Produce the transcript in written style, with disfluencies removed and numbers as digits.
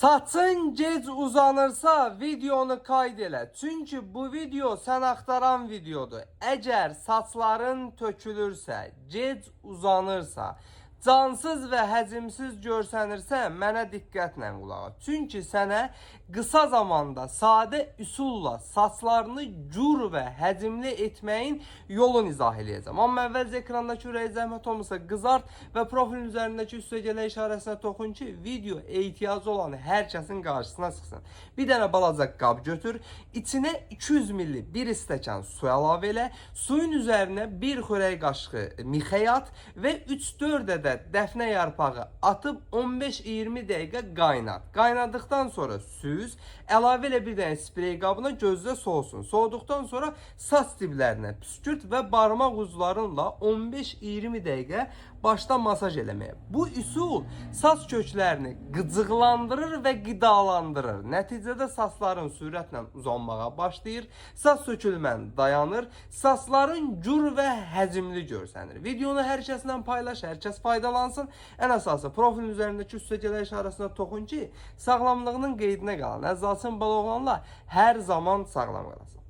Saçın gec uzanırsa videonu kayd elə. Çünki bu video sən axtaran videodur. Əgər saçların tökülürsə, gec uzanırsa, cansız və həcimsiz görsənirsə, mənə diqqətlə qulaq as. Çünki sənə qısa zamanda sadə üsulla saçlarını gür və həcimli etməyin yolunu izah edəcəm. Amma əvvəlcə ekrandakı ürəyi zəhmət olmasa qızart və profilin üzərindəki üstə gələ işarəsinə toxun ki, video ehtiyacı olan hər kəsin qarşısına çıxsın. Bir dənə balaca qab götür, içinə 200 ml bir stəkan su əlavə elə, suyun üzərinə bir xörək qaşığı mixək at və 3-4 ədəd dəfnə yarpağı atıb 15-20 dəqiqə qaynat. Qaynadıqdan sonra süz, əlavə elə bir dənə sprey qabına, gözlə soğusun. Soğuduqdan sonra saç diblərinə püskürt və barmaq uclarınla 15-20 dəqiqə başda masaj eləməyə. Bu üsul saç köklərini qıcıqlandırır və qidalandırır. Nəticədə saçların sürətlə uzanmağa başlayır, saç sökülmən dayanır, saçların gür və həcimli görsənir. Videonu hər kəslə paylaş, hər kəs faydalansın. Ən əsası profilin üzərindəki üstə gələ işarəsinə toxun ki, sağlamlığının qeydinə qalan Əzzalçın Baloğlanla hər zaman sağlam qalasın.